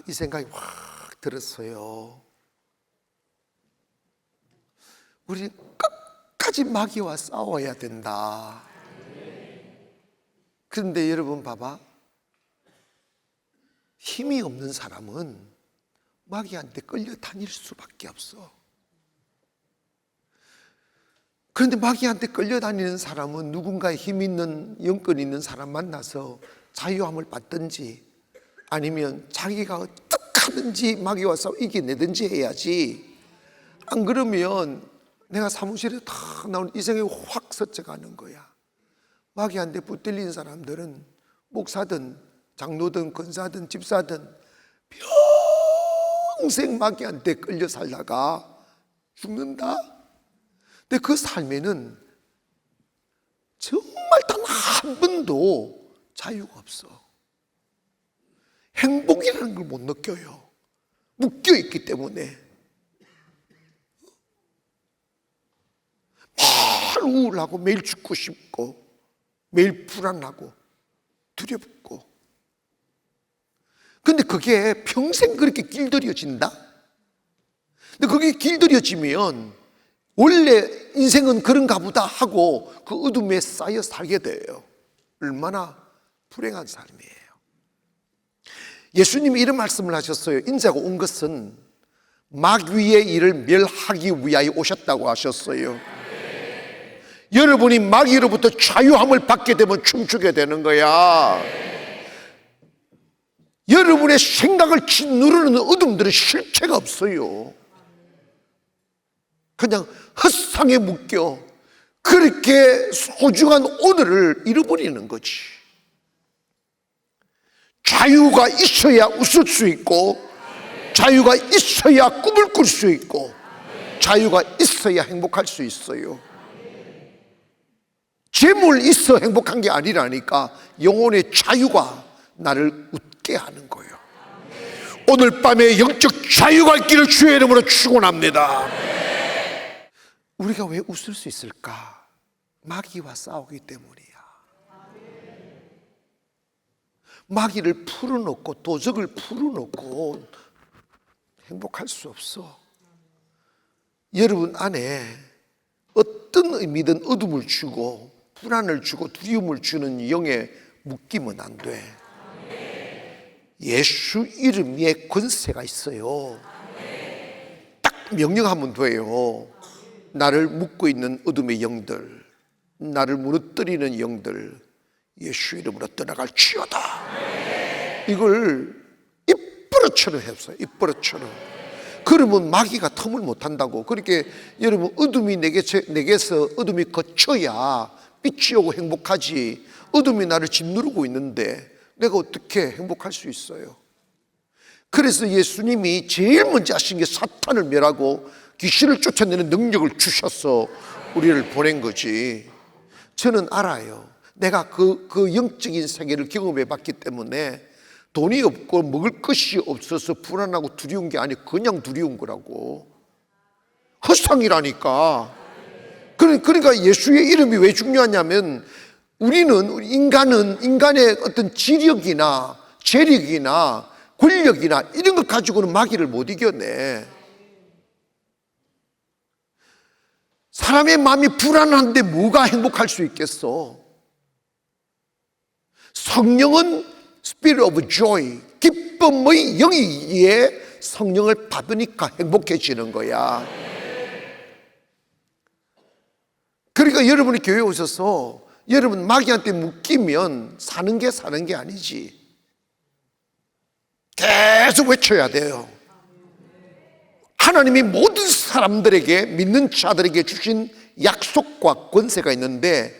이 생각이 확 들었어요. 우리 끝까지 마귀와 싸워야 된다. 그런데 여러분 봐봐, 힘이 없는 사람은 마귀한테 끌려 다닐 수밖에 없어. 그런데 마귀한테 끌려다니는 사람은 누군가의 힘 있는, 영권 있는 사람 만나서 자유함을 받든지 아니면 자기가 어떻게 하든지 마귀와 싸워 이겨내든지 해야지. 안 그러면 내가 사무실에 탁 나오는 이 생각이 확 스쳐가는 거야. 마귀한테 붙들린 사람들은 목사든 장로든 권사든 집사든 평생 마귀한테 끌려 살다가 죽는다. 근데 그 삶에는 정말 단 한 번도 자유가 없어. 행복이라는 걸 못 느껴요. 묶여 있기 때문에. 매일 우울하고 매일 죽고 싶고 매일 불안하고 두렵고. 근데 그게 평생 그렇게 길들여진다? 근데 그게 길들여지면 원래 인생은 그런가 보다 하고 그 어둠에 쌓여 살게 돼요. 얼마나 불행한 삶이에요. 예수님이 이런 말씀을 하셨어요. 인자가 온 것은 마귀의 일을 멸하기 위하여 오셨다고 하셨어요. 여러분이 마귀로부터 자유함을 받게 되면 춤추게 되는 거야. 여러분의 생각을 짓누르는 어둠들은 실체가 없어요. 그냥 헛상에 묶여 그렇게 소중한 오늘을 잃어버리는 거지. 자유가 있어야 웃을 수 있고, 자유가 있어야 꿈을 꿀 수 있고, 자유가 있어야 행복할 수 있어요. 재물 있어 행복한 게 아니라니까. 영혼의 자유가 나를 웃게 하는 거예요. 오늘 밤에 영적 자유가 있기를 주의 이름으로 축원합니다. 우리가 왜 웃을 수 있을까? 마귀와 싸우기 때문이야. 마귀를 풀어놓고 도적을 풀어놓고 행복할 수 없어. 여러분 안에 어떤 의미든 어둠을 주고 불안을 주고 두려움을 주는 영에 묶이면 안 돼. 예수 이름 위에 권세가 있어요. 딱 명령하면 돼요. 나를 묶고 있는 어둠의 영들, 나를 무너뜨리는 영들, 예수 이름으로 떠나갈지어다. 이걸 입버릇처럼 했어요. 입버릇처럼. 그러면 마귀가 틈을 못 한다고. 그렇게 여러분 어둠이 내게서 어둠이 거쳐야 빛이 오고 행복하지. 어둠이 나를 짓누르고 있는데 내가 어떻게 행복할 수 있어요? 그래서 예수님이 제일 먼저 하신 게 사탄을 멸하고 귀신을 쫓아내는 능력을 주셔서 우리를 보낸 거지. 저는 알아요. 내가 그 영적인 세계를 경험해 봤기 때문에 돈이 없고 먹을 것이 없어서 불안하고 두려운 게 아니고 그냥 두려운 거라고. 헛상이라니까. 그러니까 예수의 이름이 왜 중요하냐면 우리 인간은 인간의 어떤 지력이나 재력이나 권력이나 이런 것 가지고는 마귀를 못 이겨내. 사람의 마음이 불안한데 뭐가 행복할 수 있겠어? 성령은 Spirit of Joy, 기쁨의 영이기에 성령을 받으니까 행복해지는 거야. 그러니까 여러분이 교회에 오셔서 여러분 마귀한테 묶이면 사는 게 아니지. 계속 외쳐야 돼요. 하나님이 모든 사람들에게, 믿는 자들에게 주신 약속과 권세가 있는데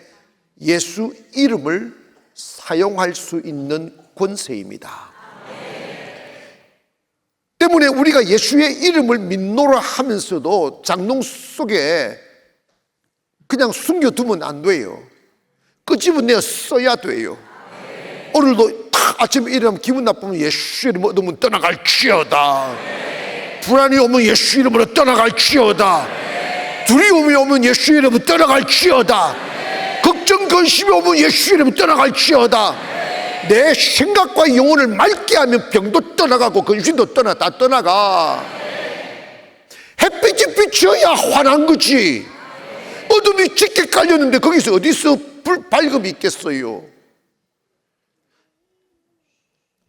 예수 이름을 사용할 수 있는 권세입니다. 때문에 우리가 예수의 이름을 믿노라 하면서도 장롱 속에 그냥 숨겨두면 안 돼요. 끄집어내어 써야 돼요. 오늘도 딱 아침에 일어나면 기분 나쁘면 예수 이름 얻으면 떠나갈지어다. 불안이 오면 예수 이름으로 떠나갈지어다. 두려움이 오면 예수 이름으로 떠나갈지어다. 걱정 근심이 오면 예수 이름으로 떠나갈지어다. 내 생각과 영혼을 맑게 하면 병도 떠나가고 근심도 다 떠나가. 햇빛이 비춰야 환한 거지. 어둠이 짙게 깔렸는데 거기서 어디서 밝음이 있겠어요?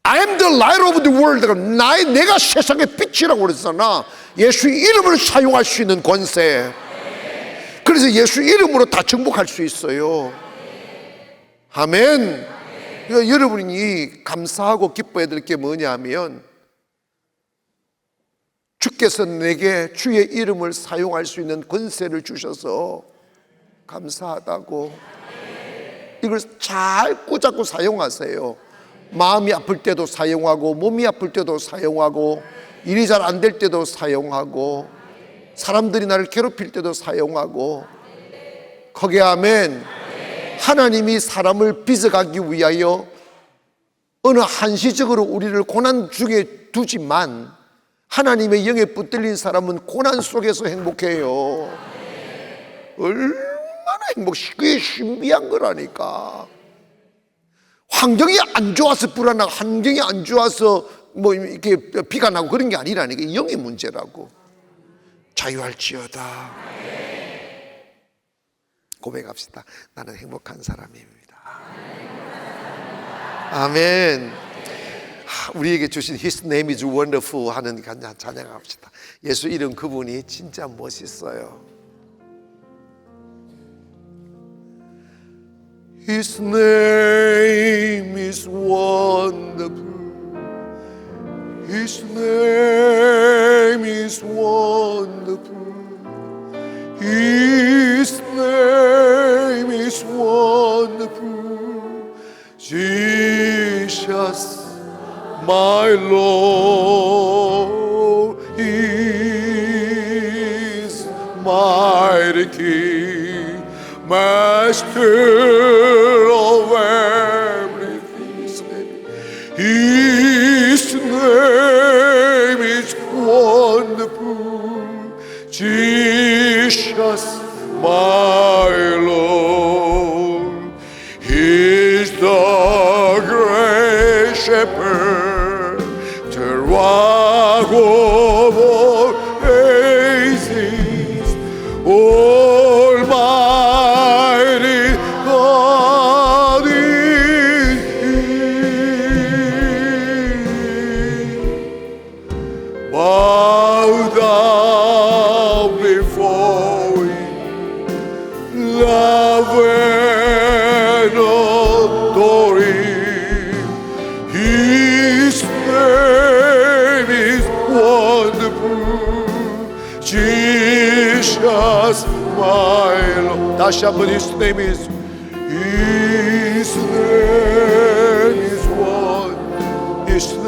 I am the light of the world. 내가 세상의 빛이라고 그랬잖아. 예수 이름을 사용할 수 있는 권세. 그래서 예수 이름으로 다 정복할 수 있어요. 아멘. 그러니까 여러분이 감사하고 기뻐해야 될 게 뭐냐면, 주께서 내게 주의 이름을 사용할 수 있는 권세를 주셔서 감사하다고. 이걸 잘 꼬잡고 사용하세요. 마음이 아플 때도 사용하고, 몸이 아플 때도 사용하고, 일이 잘 안 될 때도 사용하고, 사람들이 나를 괴롭힐 때도 사용하고. 거기 아멘. 하나님이 사람을 빚어가기 위하여 어느 한시적으로 우리를 고난 중에 두지만, 하나님의 영에 붙들린 사람은 고난 속에서 행복해요. 얼마나 그게 신비한 거라니까. 환경이 안 좋아서 불안하고, 환경이 안 좋아서 뭐 이렇게 비가 나고 그런 게 아니라니까. 영의 문제라고. 자유할지어다. 고백합시다. 나는 행복한 사람입니다. 아멘. 우리에게 주신 His name is wonderful 하는 찬양합시다. 예수 이름 그분이 진짜 멋있어요. His name is wonderful. His name is wonderful. His name is wonderful. Jesus, my Lord, is mighty King, Master of everything. His name is wonderful. Jesus, my Lord, He's the great Shepherd, the rock of all ages, Almighty God is He. Bow down before Him, love and adore Him. His name is wonderful. Jesus, my Lord. 다시 한번 His name is one. His name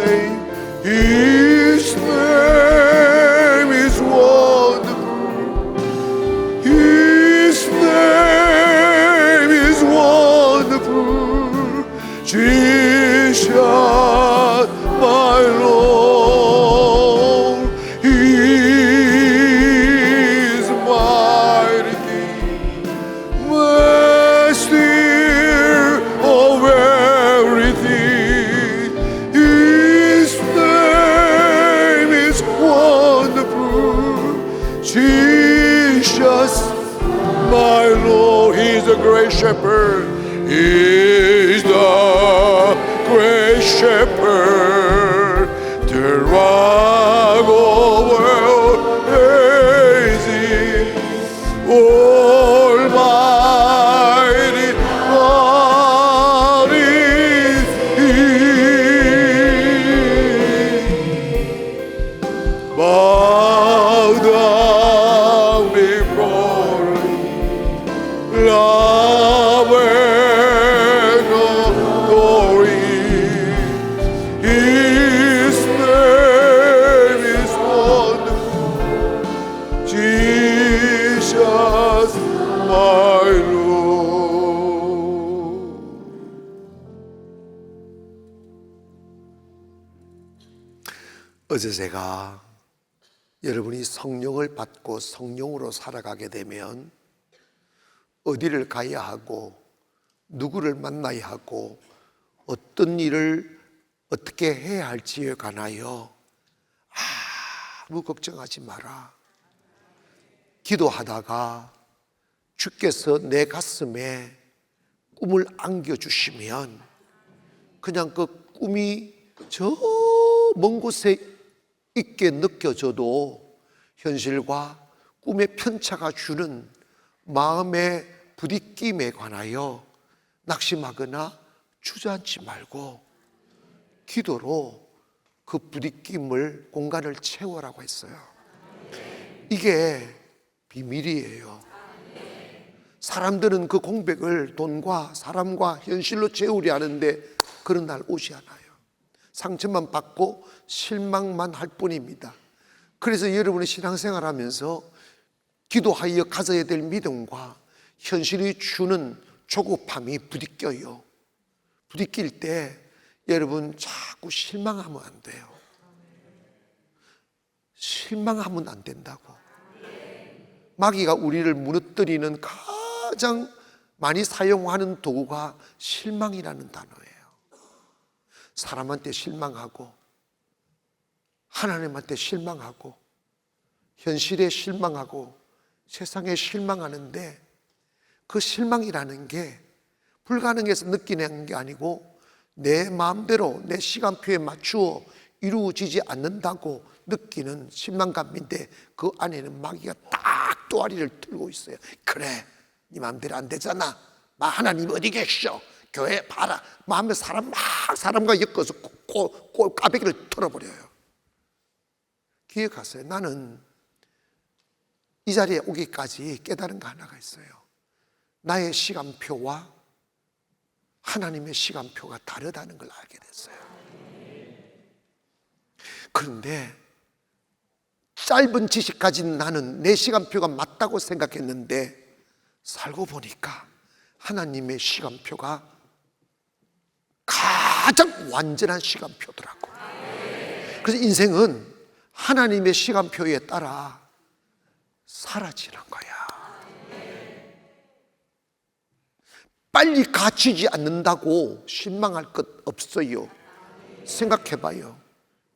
is wonderful. His name is wonderful. Jesus, my Lord, He is mighty King, Master of everything. His name is wonderful. Jesus, my Lord, He is a great shepherd. He is the great shepherd, the rock of all ages, Almighty God is He. Bow down before Him, love and adore Him. His name is wonderful. Jesus, my Lord. 어제 제가 여러분이 성령을 받고 성령으로 살아가게 되면 어디를 가야 하고 누구를 만나야 하고 어떤 일을 어떻게 해야 할지에 관하여 아무 걱정하지 마라. 기도하다가 주께서 내 가슴에 꿈을 안겨주시면 그냥 그 꿈이 저 먼 곳에 있게 느껴져도 현실과 꿈의 편차가 주는 마음의 부딪힘에 관하여 낙심하거나 주저앉지 말고 기도로 그 부딪힘을 공간을 채워라고 했어요. 이게 비밀이에요. 사람들은 그 공백을 돈과 사람과 현실로 채우려 하는데 그런 날 오지 않아요. 상처만 받고 실망만 할 뿐입니다. 그래서 여러분이 신앙생활 하면서 기도하여 가져야 될 믿음과 현실이 주는 조급함이 부딪혀요. 부딪힐 때 여러분 자꾸 실망하면 안 돼요. 실망하면 안 된다고. 마귀가 우리를 무너뜨리는 가장 많이 사용하는 도구가 실망이라는 단어예요. 사람한테 실망하고 하나님한테 실망하고 현실에 실망하고 세상에 실망하는데 그 실망이라는 게 불가능해서 느끼는 게 아니고 내 마음대로 내 시간표에 맞추어 이루어지지 않는다고 느끼는 실망감인데 그 안에는 마귀가 딱 또아리를 들고 있어요. 그래, 네 마음대로 안 되잖아. 하나님 어디 계셔? 교회 봐라. 마음에 사람과 엮어서 까베기를 털어버려요. 기억하세요. 나는 이 자리에 오기까지 깨달은 거 하나가 있어요. 나의 시간표와 하나님의 시간표가 다르다는 걸 알게 됐어요. 그런데 짧은 지식 가진 나는 내 시간표가 맞다고 생각했는데 살고 보니까 하나님의 시간표가 가장 완전한 시간표더라고. 그래서 인생은 하나님의 시간표에 따라 사라지는 거야. 빨리 갇히지 않는다고 실망할 것 없어요. 생각해봐요.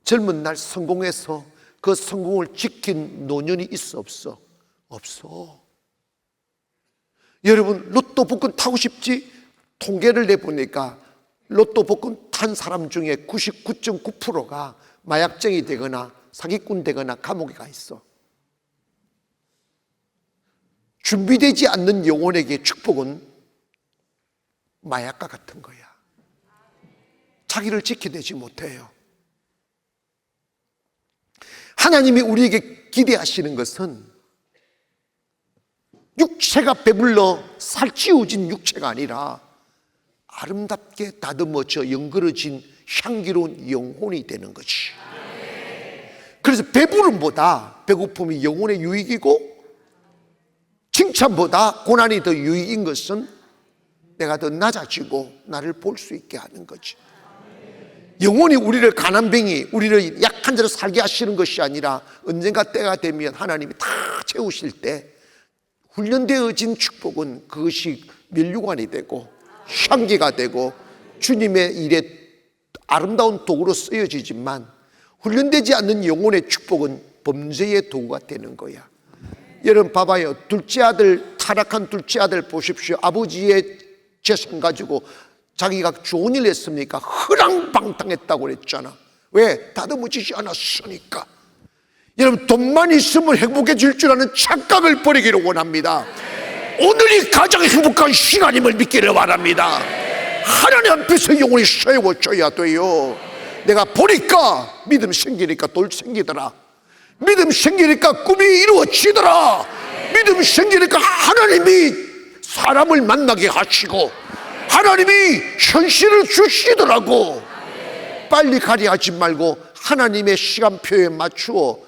젊은 날 성공해서 그 성공을 지킨 노년이 있어 없어? 없어. 여러분 로또 복권 타고 싶지? 통계를 내보니까 로또 복권 탄 사람 중에 99.9%가 마약쟁이 되거나 사기꾼 되거나 감옥에 가 있어. 준비되지 않는 영혼에게 축복은 마약과 같은 거야. 자기를 지켜내지 못해요. 하나님이 우리에게 기대하시는 것은 육체가 배불러 살찌워진 육체가 아니라 아름답게 다듬어져 연그러진 향기로운 영혼이 되는 것이. 그래서 배부름보다 배고픔이 영혼의 유익이고 칭찬보다 고난이 더 유익인 것은 내가 더 낮아지고 나를 볼 수 있게 하는 거지. 영혼이 우리를 가난뱅이, 우리를 약한 자로 살게 하시는 것이 아니라 언젠가 때가 되면 하나님이 다 채우실 때 훈련되어진 축복은 그것이 면류관이 되고 향기가 되고 주님의 일에 아름다운 도구로 쓰여지지만 훈련되지 않는 영혼의 축복은 범죄의 도구가 되는 거야. 여러분 봐봐요. 둘째 아들, 타락한 둘째 아들 보십시오. 아버지의 재산 가지고 자기가 좋은 일 했습니까? 허랑방탕했다고 그랬잖아. 왜? 다듬어지지 않았으니까. 여러분 돈만 있으면 행복해질 줄 아는 착각을 버리기를 원합니다. 오늘이 가장 행복한 시간임을 믿기를 바랍니다. 하나님 앞에서 영혼이 세워져야 돼요. 내가 보니까 믿음 생기니까 돌 생기더라. 믿음 생기니까 꿈이 이루어지더라. 믿음 생기니까 하나님이 사람을 만나게 하시고 하나님이 현실을 주시더라고. 빨리 가게 하지 말고 하나님의 시간표에 맞추어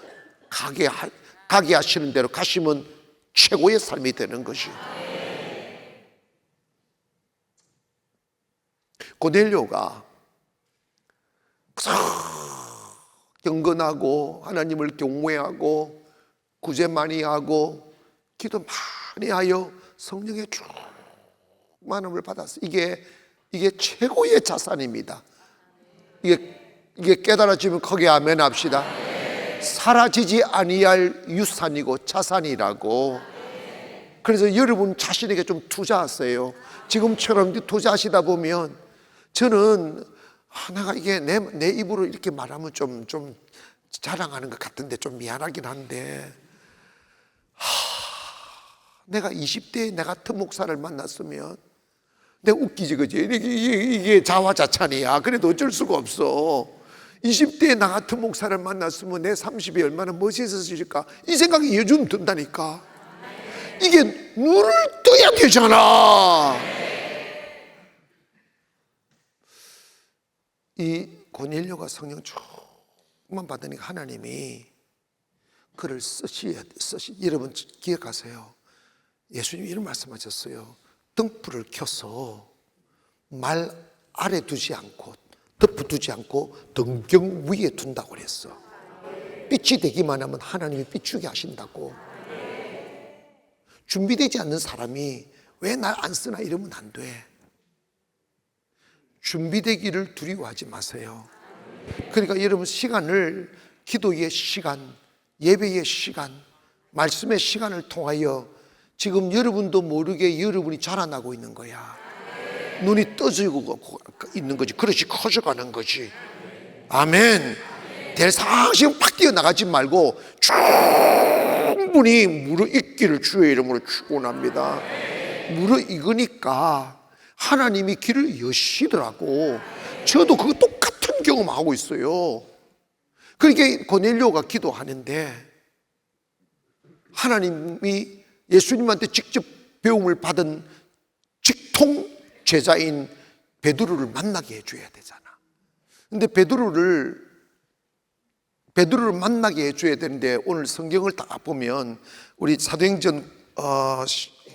가게 하시는 대로 가시면 최고의 삶이 되는 것이요. 고넬료가 경건하고 하나님을 경외하고 구제 많이 하고 기도 많이 하여 성령의 충만함을 받았어요. 이게 이게 최고의 자산입니다. 이게 깨달아지면 크게 아멘 합시다. 사라지지 아니할 유산이고 자산이라고. 그래서 여러분 자신에게 좀 투자하세요. 지금처럼 투자하시다 보면 저는 내가 이게 내 입으로 이렇게 말하면 좀 자랑하는 것 같은데 좀 미안하긴 한데, 내가 20대에 내 같은 목사를 만났으면 내가 웃기지, 그지? 이게 자화자찬이야. 그래도 어쩔 수가 없어. 20대에 나 같은 목사를 만났으면 내 30이 얼마나 멋있었을까, 이 생각이 요즘 든다니까. 이게 눈을 떠야 되잖아. 이 고넬료가 성령 충만 받으니까 하나님이 그를 여러분 기억하세요. 예수님이 이런 말씀하셨어요. 등불을 켜서 말 아래 두지 않고 덮어두지 않고 등경 위에 둔다고 그랬어. 빛이 되기만 하면 하나님이 비추게 하신다고. 준비되지 않는 사람이 왜 날 안 쓰나 이러면 안 돼. 준비되기를 두려워하지 마세요. 그러니까 여러분 시간을, 기도의 시간, 예배의 시간, 말씀의 시간을 통하여 지금 여러분도 모르게 여러분이 자라나고 있는 거야. 눈이 떠지고 있는 거지. 그릇이 커져가는 거지. 아멘. 대상식은 팍 뛰어나가지 말고 충분히 무르익기를 주의 이름으로 축원합니다. 무르익으니까 하나님이 길을 여시더라고. 저도 그 똑같은 경험하고 있어요. 그러니까 고넬료가 기도하는데 하나님이 예수님한테 직접 배움을 받은 직통 제자인 베드로를 만나게 해줘야 되잖아. 근데 베드로를 만나게 해줘야 되는데 오늘 성경을 다 보면 우리 사도행전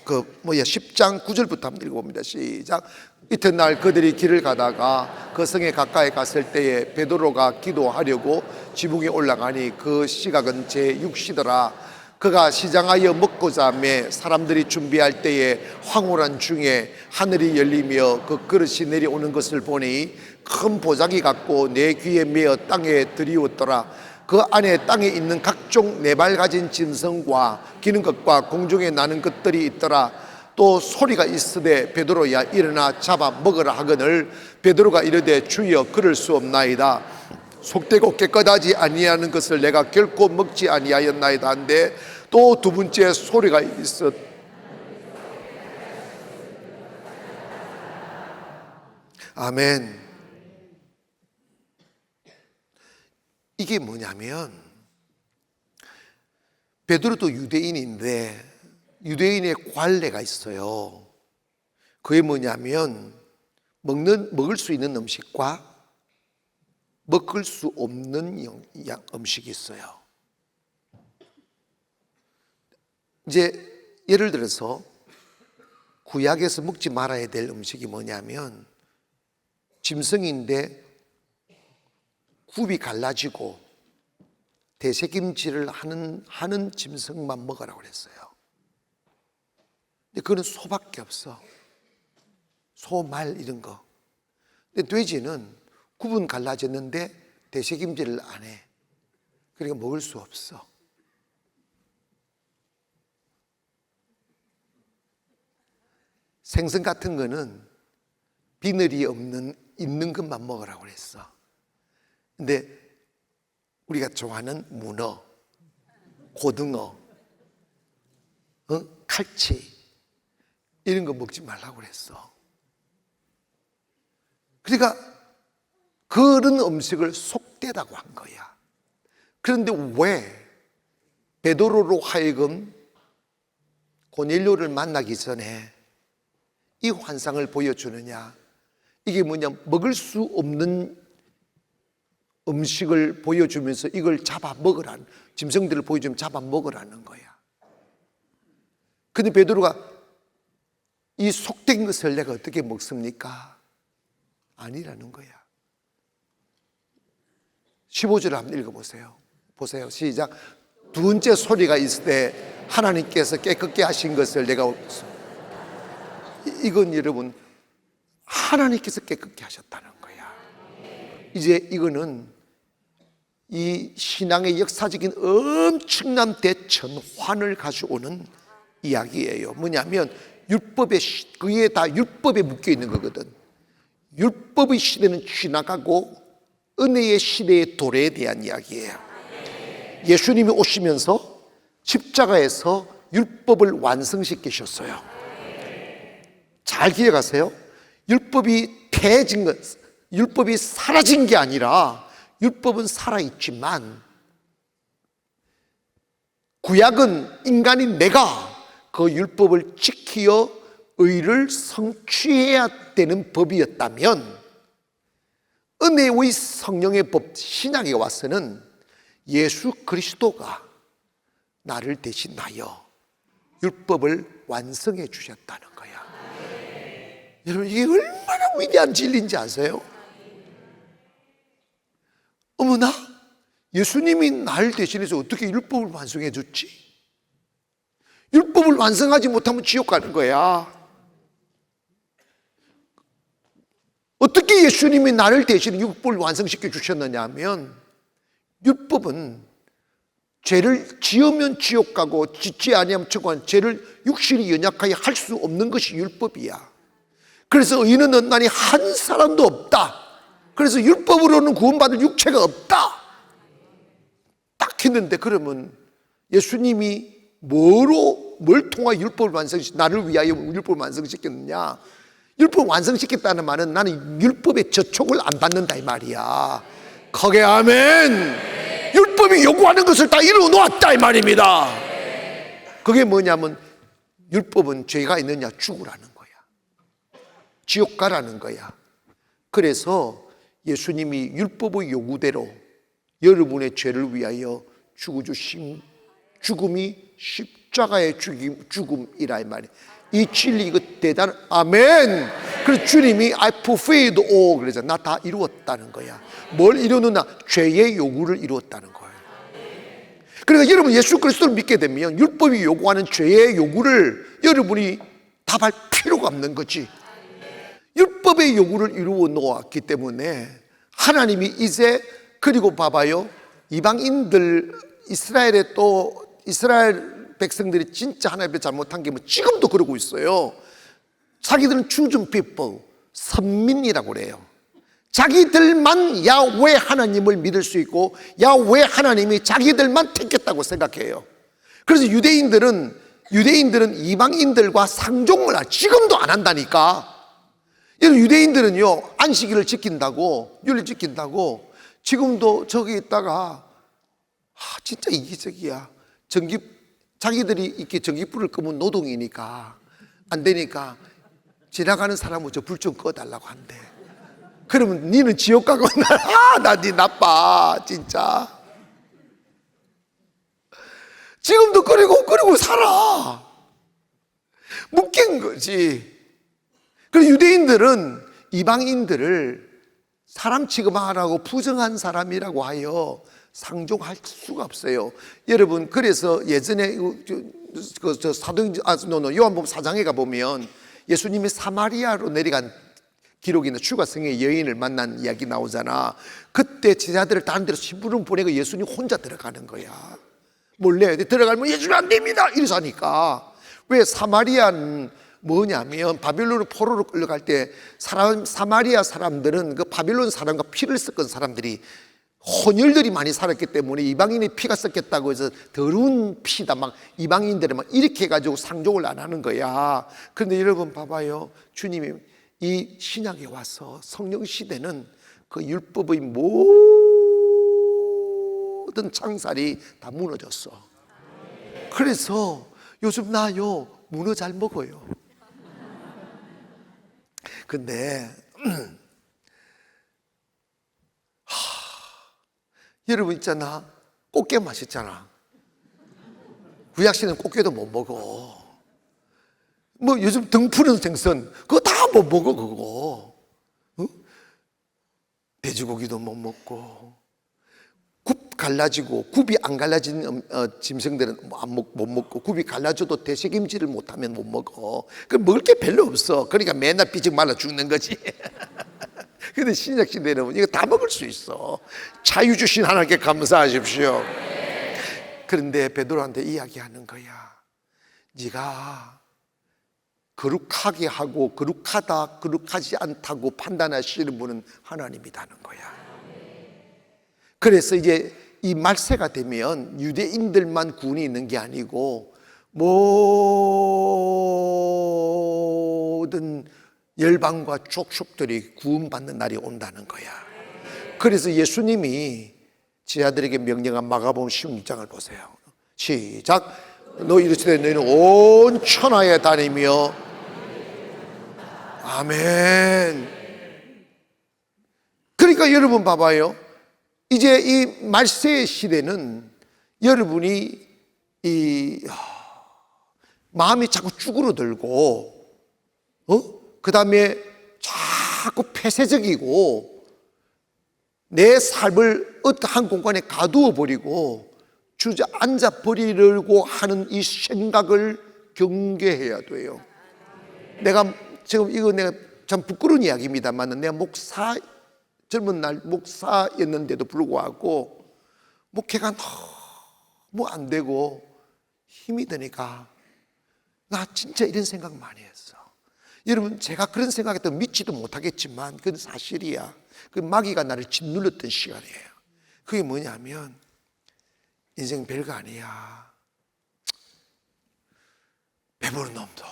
10장 9절부터 한번 읽어봅니다. 시작. 이튿날 그들이 길을 가다가 그 성에 가까이 갔을 때에 베드로가 기도하려고 지붕에 올라가니 그 시각은 제6시더라. 그가 시장하여 먹고자 하며 사람들이 준비할 때에 황홀한 중에 하늘이 열리며 그 그릇이 내려오는 것을 보니 큰 보자기 같고 내 귀에 메어 땅에 들이웠더라. 그 안에 땅에 있는 각종 네 발 가진 짐승과 기는 것과 공중에 나는 것들이 있더라. 또 소리가 있으되 베드로야 일어나 잡아 먹으라 하거늘 베드로가 이르되 주여 그럴 수 없나이다. 속되고 깨끗하지 아니하는 것을 내가 결코 먹지 아니하였나이다 한데 또 두 번째 소리가 있었. 아멘. 이게 뭐냐면 베드로도 유대인인데 유대인의 관례가 있어요. 그게 뭐냐면 먹을 수 있는 음식과 먹을 수 없는 음식이 있어요. 이제 예를 들어서 구약에서 먹지 말아야 될 음식이 뭐냐면 짐승인데 굽이 갈라지고 대새김질을 하는 짐승만 먹으라고 그랬어요. 근데 그거는 소밖에 없어. 소, 말 이런 거. 근데 돼지는 굽은 갈라졌는데 대새김질을 안 해. 그러니까 먹을 수 없어. 생선 같은 거는 비늘이 있는 것만 먹으라고 그랬어. 근데 우리가 좋아하는 문어, 고등어, 칼치 이런 거 먹지 말라고 그랬어. 그러니까 그런 음식을 속되다고 한 거야. 그런데 왜 베드로로 하여금 고넬료를 만나기 전에 이 환상을 보여주느냐? 이게 뭐냐? 먹을 수 없는 음식을 보여주면서 이걸 잡아 먹으라는, 짐승들을 보여주면 잡아 먹으라는 거야. 근데 베드로가 이 속된 것을 내가 어떻게 먹습니까? 아니라는 거야. 15절을 한번 읽어보세요. 보세요. 시작. 두 번째 소리가 있을 때 하나님께서 깨끗게 하신 것을 내가, 이건 여러분 하나님께서 깨끗게 하셨다는 거야. 이제 이거는 이 신앙의 역사적인 엄청난 대전환을 가져오는 이야기예요. 뭐냐면 율법의 그게 다 율법에 묶여 있는 거거든. 율법의 시대는 지나가고 은혜의 시대의 도래에 대한 이야기예요. 예수님이 오시면서 십자가에서 율법을 완성시키셨어요. 잘 기억하세요. 율법이 폐해진 것, 율법이 사라진 게 아니라 율법은 살아있지만 구약은 인간이 내가 그 율법을 지키어 의를 성취해야 되는 법이었다면 은혜의 성령의 법 신약에 와서는 예수 그리스도가 나를 대신하여 율법을 완성해 주셨다는 거야. 여러분, 이게 얼마나 위대한 진리인지 아세요? 어머나, 예수님이 나를 대신해서 어떻게 율법을 완성해 줬지? 율법을 완성하지 못하면 지옥 가는 거야. 어떻게 예수님이 나를 대신 율법을 완성시켜 주셨느냐 하면, 율법은 죄를 지으면 지옥 가고 짓지 아니하면 천국, 죄를 육신이 연약하여 할 수 없는 것이 율법이야. 그래서 의인은 없나니 한 사람도 없다. 그래서 율법으로는 구원받을 육체가 없다. 딱 했는데, 그러면 예수님이 뭘 통하여 율법을 나를 위하여 율법을 완성시켰느냐? 율법을 완성시켰다는 말은 나는 율법의 저촉을 안 받는다 이 말이야. 크게 아멘. 율법이 요구하는 것을 다 이루어 놓았다 이 말입니다. 그게 뭐냐면 율법은 죄가 있느냐 죽으라는 거야. 지옥 가라는 거야. 그래서 예수님이 율법의 요구대로 여러분의 죄를 위하여 죽어주신 죽음이 십자가의 죽음이라 이 말이야. 이 진리 이거 대단. 아멘. 그래서 주님이 I fulfilled all 그러잖아. 나 다 이루었다는 거야. 뭘 이루느냐? 죄의 요구를 이루었다는 거예요. 그러니까 여러분 예수 그리스도를 믿게 되면 율법이 요구하는 죄의 요구를 여러분이 답할 필요가 없는 거지. 율법의 요구를 이루어 놓았기 때문에 하나님이 이제, 그리고 봐봐요, 이방인들 이스라엘 백성들이 진짜 하나님을 잘못한 게 뭐 지금도 그러고 있어요. 자기들은 chosen people, 선민이라고 그래요. 자기들만 야훼 하나님을 믿을 수 있고 야훼 하나님이 자기들만 택했다고 생각해요. 그래서 유대인들은 이방인들과 상종을 지금도 안 한다니까. 유대인들은요, 안식일을 지킨다고, 율을 지킨다고 지금도 저기 있다가 진짜 이기적이야. 자기들이 이렇게 전기불을 끄면 노동이니까 안 되니까 지나가는 사람은 저 불 좀 꺼달라고 한대. 그러면 니는 지옥 가고 나 니 나빠 진짜. 지금도 그리고 살아. 묶인 거지. 그래서 유대인들은 이방인들을 사람 취급하라고 부정한 사람이라고 하여 상종할 수가 없어요. 여러분, 그래서 예전에 요한복음 4장에 가보면 예수님이 사마리아로 내려간 기록이 있는 추가성의 여인을 만난 이야기 나오잖아. 그때 제자들을 다른 데로 심부름 보내고 예수님 혼자 들어가는 거야. 몰래 들어가면 예수님 안 됩니다 이래서 하니까. 왜? 사마리아는 뭐냐면 바빌론으로 포로로 끌려갈 때 사마리아 사람들은 그 바빌론 사람과 피를 섞은 사람들이 혼혈들이 많이 살았기 때문에 이방인의 피가 섞였다고 해서 더러운 피다 막 이방인들을 막 이렇게 해가지고 상종을 안 하는 거야. 그런데 여러분 봐봐요, 주님이 이 신약에 와서 성령 시대는 그 율법의 모든 창살이 다 무너졌어. 그래서 요즘 나요 문어 잘 먹어요. 근데 여러분 있잖아, 꽃게 맛있잖아. 구약시는 꽃게도 못 먹어. 뭐 요즘 등 푸른 생선 그거 다 못 먹어 그거. 응? 돼지고기도 못 먹고 갈라지고 굽이 안 갈라진 짐승들은 못 먹고, 굽이 갈라져도 되새김질을 못하면 못 먹어. 그 먹을 게 별로 없어. 그러니까 맨날 삐직 말라 죽는 거지. 근데 신약 시대는 이거 다 먹을 수 있어. 자유 주신 하나님께 감사하십시오. 그런데 베드로한테 이야기하는 거야. 네가 거룩하게 하고 거룩하다 거룩하지 않다고 판단하시는 분은 하나님이라는 거야. 그래서 이제 이 말세가 되면 유대인들만 구원이 있는 게 아니고 모든 열방과 족속들이 구원받는 날이 온다는 거야. 그래서 예수님이 제자들에게 명령한 마가복음 16장을 보세요. 시작. 너 이르시되 너희는 온 천하에 다니며. 아멘. 그러니까 여러분 봐봐요. 이제 이 말세의 시대는 여러분이 마음이 자꾸 쭈그러들고, 그 다음에 자꾸 폐쇄적이고, 내 삶을 어떠한 공간에 가두어 버리고 주저앉아 버리려고 하는 이 생각을 경계해야 돼요. 내가 지금 이거 내가 참 부끄러운 이야기입니다만, 내가 젊은 날 목사였는데도 불구하고 목회가 너무 안 되고 힘이 드니까 나 진짜 이런 생각 많이 했어. 여러분, 제가 그런 생각했던 믿지도 못하겠지만 그건 사실이야. 그 마귀가 나를 짓눌렀던 시간이에요. 그게 뭐냐면, 인생 별거 아니야. 배부른 놈도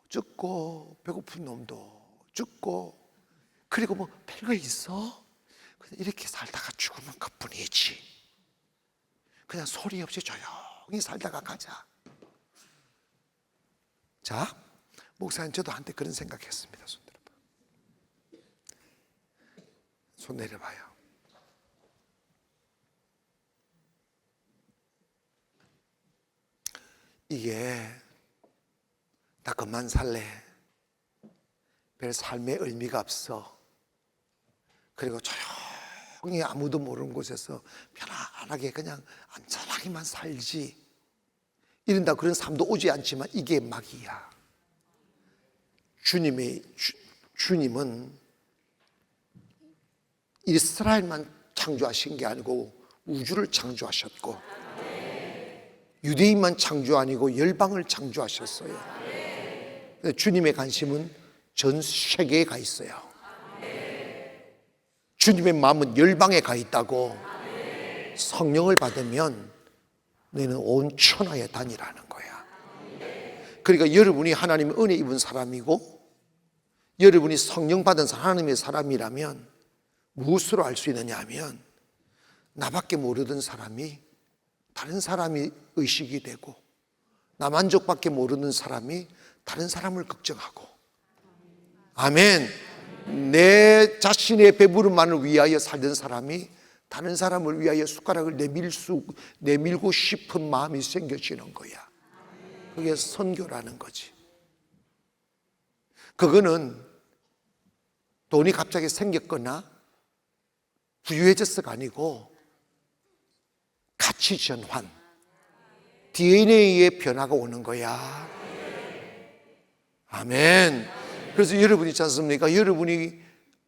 죽고 배고픈 놈도 죽고, 그리고 뭐 별거 있어? 그냥 이렇게 살다가 죽으면 그뿐이지. 그냥 소리 없이 조용히 살다가 가자. 자, 목사님, 저도 한때 그런 생각했습니다. 손 들어봐. 손 내려봐요. 이게 나 그만 살래. 별 삶의 의미가 없어. 그리고 조용히 아무도 모르는 곳에서 편안하게 그냥 안전하게만 살지. 이런다 그런 삶도 오지 않지만 이게 마귀야. 주님은 이스라엘만 창조하신 게 아니고 우주를 창조하셨고, 유대인만 창조 아니고 열방을 창조하셨어요. 주님의 관심은 전 세계에 가 있어요. 주님의 마음은 열방에 가 있다고. 성령을 받으면 너희는 온 천하에 다니라는 거야. 그러니까 여러분이 하나님의 은혜 입은 사람이고 여러분이 성령 받은 하나님의 사람이라면 무엇으로 알 수 있느냐 하면, 나밖에 모르던 사람이 다른 사람이 의식이 되고, 나만족밖에 모르는 사람이 다른 사람을 걱정하고, 아멘. 내 자신의 배부름만을 위하여 살던 사람이 다른 사람을 위하여 숟가락을 내밀고 싶은 마음이 생겨지는 거야. 그게 선교라는 거지. 그거는 돈이 갑자기 생겼거나 부유해졌어가 아니고 가치 전환, DNA의 변화가 오는 거야. 아멘. 그래서 여러분이 있지 않습니까? 여러분이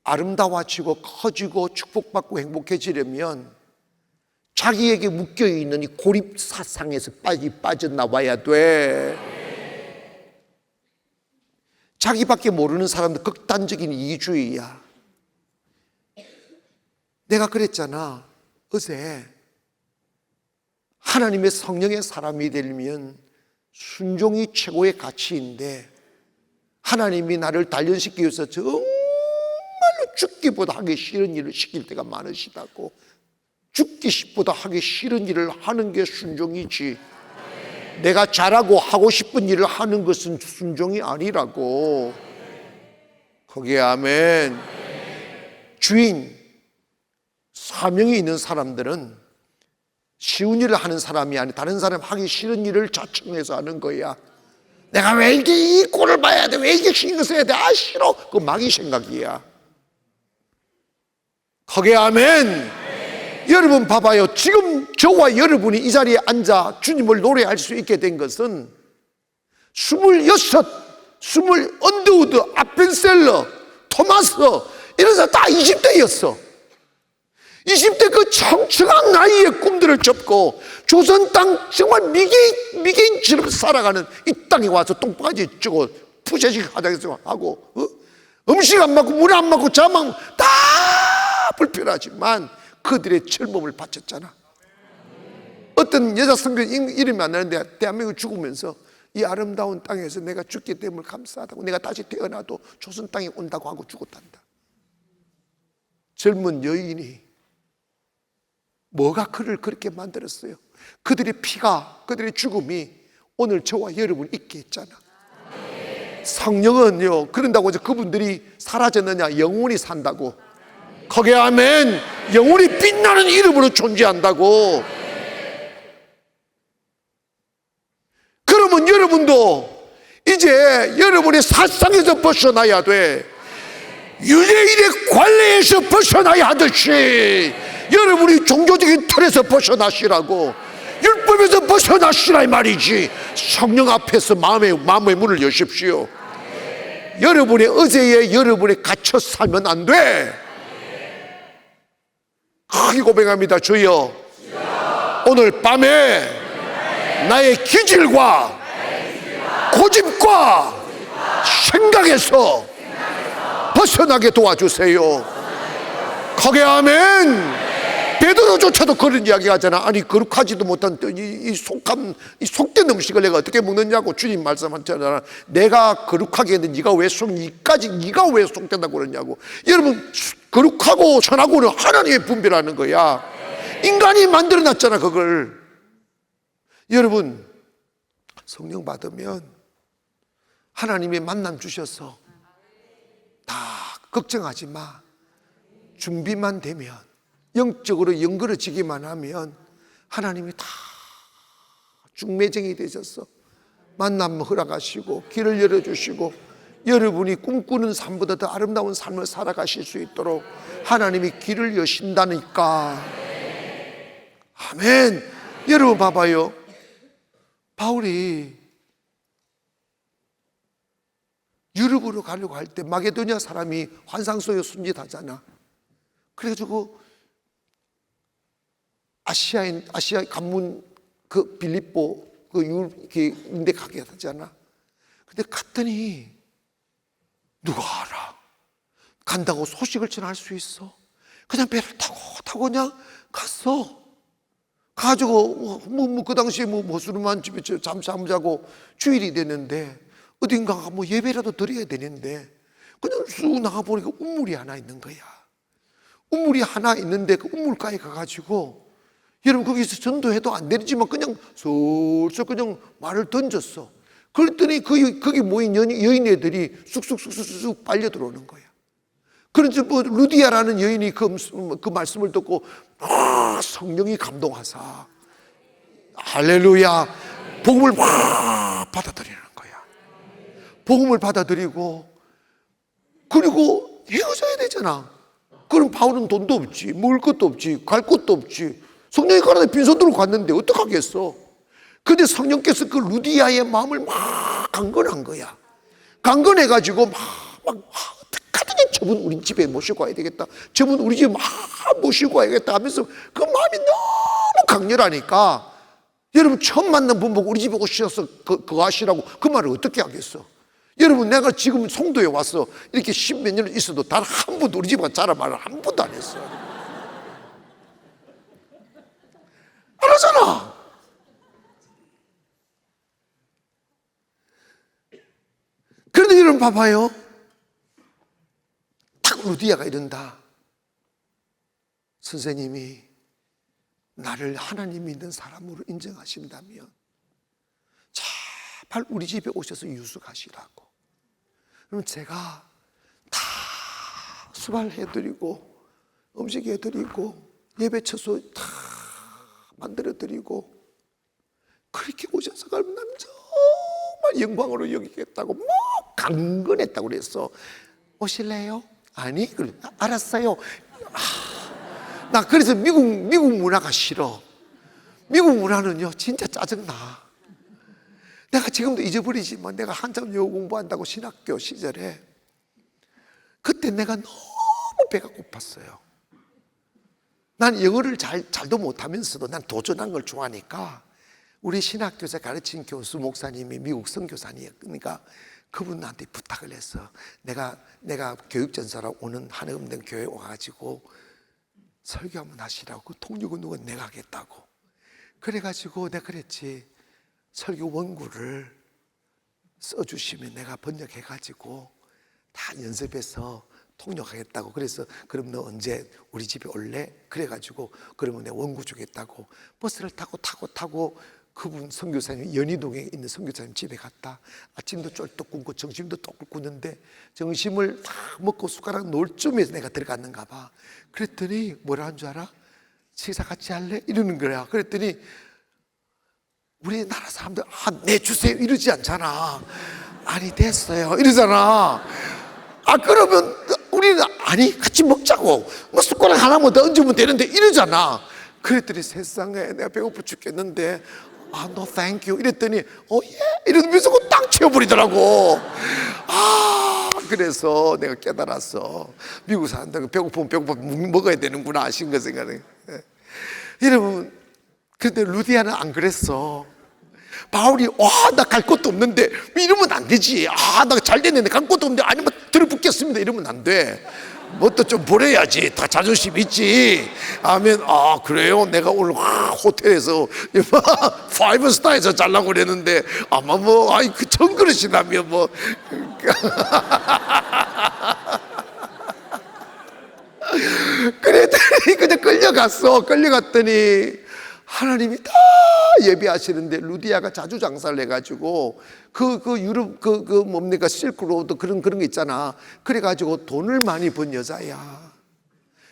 아름다워지고 커지고 축복받고 행복해지려면 자기에게 묶여있는 이 고립사상에서 빠져나와야 돼. 자기밖에 모르는 사람들 극단적인 이기주의야. 내가 그랬잖아. 어제 하나님의 성령의 사람이 되려면 순종이 최고의 가치인데, 하나님이 나를 단련시키기 위해서 정말로 죽기보다 하기 싫은 일을 시킬 때가 많으시다고. 죽기보다 하기 싫은 일을 하는 게 순종이지, 내가 잘하고 하고 싶은 일을 하는 것은 순종이 아니라고. 거기에 아멘. 주인, 사명이 있는 사람들은 쉬운 일을 하는 사람이 아니 다른 사람 하기 싫은 일을 자청해서 하는 거야. 내가 왜 이렇게 이 꼴을 봐야 돼? 왜 이렇게 신경 써야 돼? 아, 싫어. 그거 마귀 생각이야. 거기에 아멘. 여러분 봐봐요. 지금 저와 여러분이 이 자리에 앉아 주님을 노래할 수 있게 된 것은 26, 언더우드, 아펜셀러, 토마스 이런 사람 다 20대였어. 20대 그 청청한 나이에 꿈들을 접고 조선 땅 정말 미개인처럼 살아가는 이 땅에 와서 똥바지 찌고 푸세식 화장에서 하고 음식 안 먹고 물 안 먹고 자막 다 불편하지만 그들의 젊음을 바쳤잖아. 어떤 여자 성경 이름이 안 나는데 대한민국 죽으면서 이 아름다운 땅에서 내가 죽기 때문에 감사하다고, 내가 다시 태어나도 조선 땅에 온다고 하고 죽었단다. 젊은 여인이 뭐가 그를 그렇게 만들었어요? 그들의 피가, 그들의 죽음이 오늘 저와 여러분 있게 했잖아. 성령은요, 그런다고 해서 그분들이 사라졌느냐? 영원히 산다고. 거기에 아멘. 영원히 빛나는 이름으로 존재한다고. 그러면 여러분도 이제 여러분의 사상에서 벗어나야 돼. 유대인의 관례에서 벗어나야 하듯이 여러분이 종교적인 틀에서 벗어나시라고, 율법에서 벗어나시라 이 말이지. 성령 앞에서 마음의 문을 여십시오. 여러분의 어제에 여러분이 갇혀 살면 안 돼. 크게 고백합니다. 주여, 오늘 밤에 나의 기질과 고집과 생각에서 벗어나게 도와주세요. 거기에 아멘. 베드로조차도 그런 이야기 하잖아. 아니 거룩하지도 못한 이 속된 음식을 내가 어떻게 먹느냐고 주님 말씀하셨잖아. 내가 거룩하게 했는데 네가 왜 속된다고 그러냐고. 여러분, 거룩하고 선하고는 하나님의 분별하는 거야. 인간이 만들어놨잖아 그걸. 여러분, 성령 받으면 하나님의 만남 주셔서 다 걱정하지 마. 준비만 되면, 영적으로 연결어지기만 하면 하나님이 다 중매쟁이 되셔서 만남 허락하시고 길을 열어주시고 여러분이 꿈꾸는 삶보다 더 아름다운 삶을 살아가실 수 있도록 하나님이 길을 여신다니까. 아멘. 여러분 봐봐요. 바울이 유럽으로 가려고 할 때 마게도니아 사람이 환상 속에 숨짓하잖아. 그래가지고 아시아 관문 그 빌립보 그 유대 가게 하잖아. 근데 갔더니 누가 알아? 간다고 소식을 전할 수 있어? 그냥 배를 타고 그냥 갔어. 가지고 그 당시에 모스르만 집에 잠자고 주일이 됐는데 어딘가 예배라도 드려야 되는데 그냥 쑥 나가 보니까 우물이 하나 있는 거야. 우물이 하나 있는데 그 우물가에 가가지고 여러분 거기서 전도해도 안 되지만 그냥 슬슬 그냥 말을 던졌어. 그랬더니 거기 모인 여인애들이 쑥쑥 빨려 들어오는 거야. 그래서 루디아라는 여인이 그 말씀을 듣고 성령이 감동하사 할렐루야 복음을 받아들이는 거야. 복음을 받아들이고 그리고 헤어져야 되잖아. 그럼 바울은 돈도 없지, 먹을 것도 없지, 갈 곳도 없지. 성령이 가라데 빈손으로 갔는데 어떡하겠어. 근데 성령께서 그 루디아의 마음을 막 강건한 거야. 강건해가지고 어떡하든지 저분 우리 집에 모시고 와야 되겠다, 저분 우리 집에 막 모시고 와야겠다 하면서 그 마음이 너무 강렬하니까 여러분 처음 만난 분 보고 우리 집에 오셔서 그거 하시라고 그 말을 어떻게 하겠어. 여러분 내가 지금 송도에 와서 이렇게 10몇 년을 있어도 단 한 번도 우리 집에 자라 말을 한 번도 안 했어. 안 하잖아. 그런데 여러분 봐봐요. 딱 루디아가 이른다. 선생님이 나를 하나님 믿는 사람으로 인정하신다면 제발 우리 집에 오셔서 유숙하시라고. 그럼 제가 다 수발해드리고 음식 해드리고 예배 처소 다 만들어드리고 그렇게 오셔서 가면 난 정말 영광으로 여기겠다고 뭐 강건했다고 그랬어. 오실래요? 아니, 그래. 알았어요. 나 그래서 미국 문화가 싫어. 미국 문화는요 진짜 짜증나. 내가 지금도 잊어버리지만 내가 한참 영어 공부한다고 신학교 시절에 그때 내가 너무 배가 고팠어요. 난 영어를 잘도 못하면서도 난 도전한 걸 좋아하니까 우리 신학교에서 가르친 교수 목사님이 미국 선교사님이니까 그러니까 그분한테 부탁을 해서 내가 교육전사로 오는 한해음대 교회에 와가지고 설교 한번 하시라고. 그 통역은 내가 하겠다고. 그래가지고 내가 그랬지. 설교 원고를 써주시면 내가 번역해가지고 다 연습해서 통역하겠다고. 그래서 그럼 너 언제 우리 집에 올래? 그래가지고 그러면 내가 원고 주겠다고 버스를 타고 그분 선교사님 연희동에 있는 선교사님 집에 갔다. 아침도 쫄떡 굶고 점심도 똑 굶는데 점심을 다 먹고 숟가락 놓을 쯤에 내가 들어갔는가 봐. 그랬더니 뭐라 한 줄 알아? 식사 같이 할래? 이러는 거야. 그랬더니 우리나라 사람들 네 주세요 이러지 않잖아. 아니 됐어요 이러잖아. 그러면 우리는 아니 같이 먹자고 뭐 숟가락 하나만 더 얹으면 되는데 이러잖아. 그랬더니 세상에 내가 배고파 죽겠는데 no thank you 이랬더니 예 이러면서 딱 채워버리더라고. 그래서 내가 깨달았어. 미국 사람들은 배고프면 먹어야 되는구나 하신 거 생각해. 여러분 그런데 루디아는 안 그랬어. 바울이 나 갈 곳도 없는데 이러면 안 되지. 나 잘 됐는데 갈 곳도 없는데 아니면 들어붙겠습니다 이러면 안 돼. 뭐 또 좀 보내야지. 다 자존심 있지. 아멘. 그래요? 내가 오늘 호텔에서 5스타에서 잘라고 그랬는데 아마 그 정그릇이라면 그랬더니 그냥 끌려갔더니 하나님이 다 예배하시는데 루디아가 자주 장사를 해가지고 유럽 뭡니까 실크로드 그런 거 있잖아. 그래가지고 돈을 많이 번 여자야.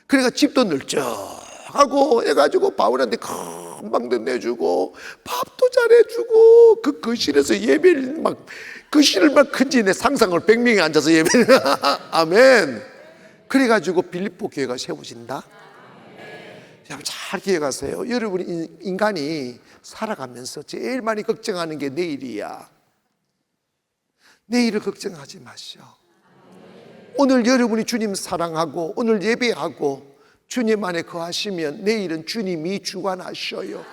그래가 집도 널쩍하고 해가지고 바울한테 금방도 내주고 밥도 잘해주고 그 거실에서 예배를 거실을 큰지 내 상상을 100명이 앉아서 예배를 아멘. 그래가지고 빌립보 교회가 세워진다. 잘 기억하세요. 여러분 인간이 살아가면서 제일 많이 걱정하는 게 내일이야. 내일을 걱정하지 마시오. 오늘 여러분이 주님 사랑하고 오늘 예배하고 주님 안에 거하시면 내일은 주님이 주관하셔요.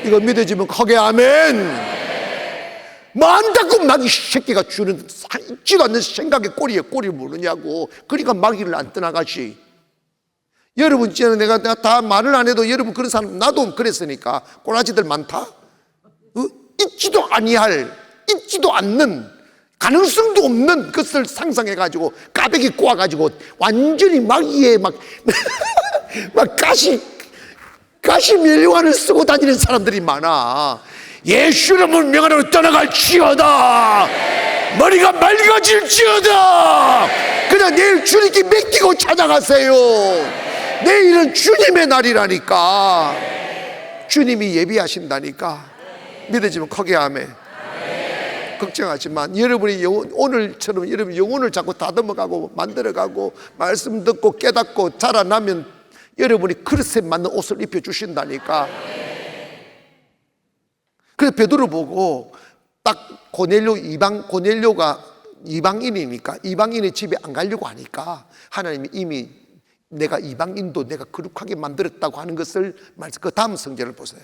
이거 믿어지면 크게 아멘. 만다고 마귀 새끼가 주는 있지도 않는 생각에 꼬리에 꼬리를 무느냐고. 그러니까 마귀를 안 떠나가지. 여러분 있잖아요. 내가 다 말을 안 해도 여러분 그런 사람 나도 그랬으니까 꼬라지들 많다. 있지도 아니할 있지도 않는 가능성도 없는 것을 상상해가지고 까베기 꼬아가지고 완전히 마귀에 막 가시 면류관을 쓰고 다니는 사람들이 많아. 예수님을 명하노니 떠나갈지어다. 머리가 맑아질지어다. 그냥 내일 주님께 맡기고 찾아가세요. 내일은 주님의 날이라니까. 주님이 예비하신다니까. 믿어지면 크게 아멘. 걱정하지만 여러분이 오늘처럼 여러분 영혼을 자꾸 다듬어가고 만들어가고 말씀 듣고 깨닫고 자라나면 여러분이 그릇에 맞는 옷을 입혀주신다니까. 그래서 베드로 보고 딱 고넬료가 이방인이니까 이방인의 집에 안 가려고 하니까 하나님이 이미 내가 이방인도 내가 거룩하게 만들었다고 하는 것을 그 다음 성경을 보세요.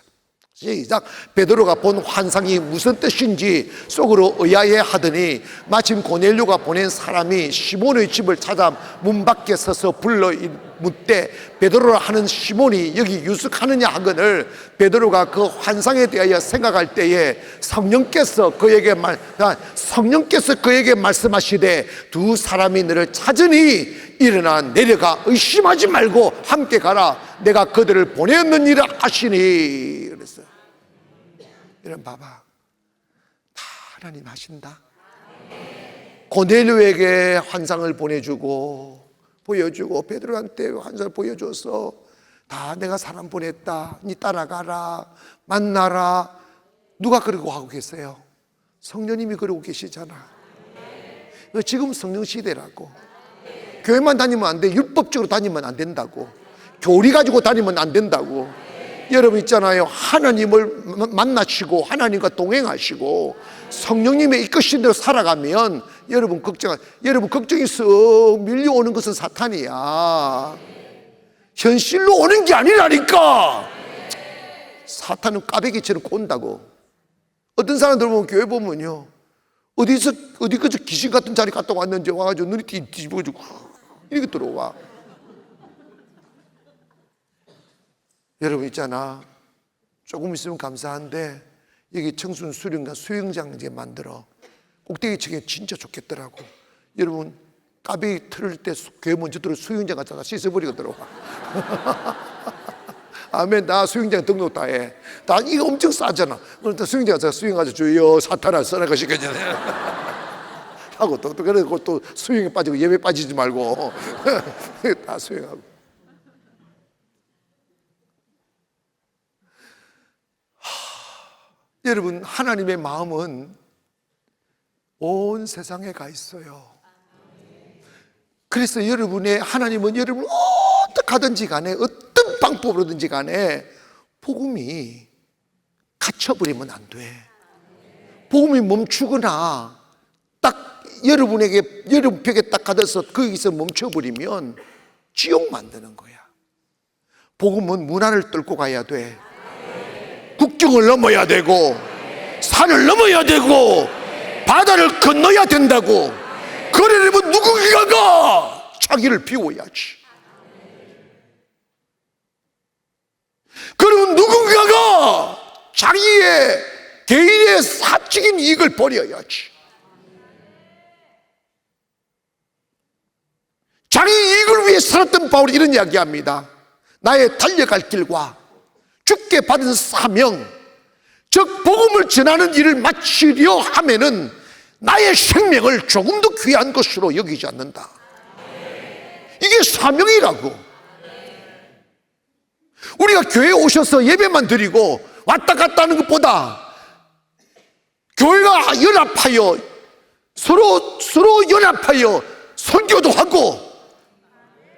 시작. 베드로가 본 환상이 무슨 뜻인지 속으로 의아해 하더니 마침 고넬료가 보낸 사람이 시몬의 집을 찾아 문 밖에 서서 불러 묻되 베드로라 하는 시몬이 여기 유숙하느냐 하거늘 베드로가 그 환상에 대하여 생각할 때에 성령께서 그에게 말씀하시되 두 사람이 너를 찾으니 일어나 내려가 의심하지 말고 함께 가라. 내가 그들을 보냈느니라 하시니. 그랬어요. 여러분 봐봐, 다 하나님 하신다. 고넬료에게 환상을 보여주고 베드로한테 환상을 보여줘서 다 내가 사람 보냈다. 니 따라가라. 만나라. 누가 그러고 하고 계세요? 성령님이 그러고 계시잖아. 지금 성령 시대라고. 교회만 다니면 안 돼. 율법적으로 다니면 안 된다고. 교리 가지고 다니면 안 된다고. 여러분 있잖아요, 하나님을 만나시고 하나님과 동행하시고 성령님의 이끄신 대로 살아가면 여러분 걱정이 쓱 밀려오는 것은 사탄이야. 현실로 오는 게 아니라니까. 사탄은 까베기처럼 꼰다고. 어떤 사람들 보면 교회 보면요, 어디 그저 귀신 같은 자리 갔다 왔는지 와가지고 눈이 뒤집어지고 이렇게 들어와. 여러분 있잖아, 조금 있으면 감사한데 여기 청순 수련관 수영장 이제 만들어. 꼭대기층에 진짜 좋겠더라고. 여러분 까베기 틀을 때 교회 먼저 들어 수영장 갔다가 씻어버리고 들어와. 아멘. 나 수영장 등록 다 해. 다 이거 엄청 싸잖아. 그러니까 수영장 가서 수영하자. 주여 사탄아 써나가 시켰잖아. 하고 또 그래고 또 수영에 빠지고 예배 빠지지 말고 다 수영하고. 여러분 하나님의 마음은 온 세상에 가 있어요. 그래서 여러분의 하나님은 여러분 어떻게 하든지 간에 어떤 방법으로든지 간에 복음이 갇혀버리면 안 돼. 복음이 멈추거나 딱 여러분 벽에 딱 가둬서 거기서 멈춰버리면 지옥 만드는 거야. 복음은 문화를 뚫고 가야 돼. 국경을 넘어야 되고 산을 넘어야 되고 바다를 건너야 된다고. 그러려면 누군가가 자기를 비워야지. 그러면 누군가가 자기의 개인의 사적인 이익을 버려야지. 자기 이익을 위해 살았던 바울이 이런 이야기합니다. 나의 달려갈 길과 주께 받은 사명, 즉 복음을 전하는 일을 마치려 하면은 나의 생명을 조금도 귀한 것으로 여기지 않는다. 이게 사명이라고. 우리가 교회에 오셔서 예배만 드리고 왔다 갔다 하는 것보다 교회가 연합하여 서로 연합하여 선교도 하고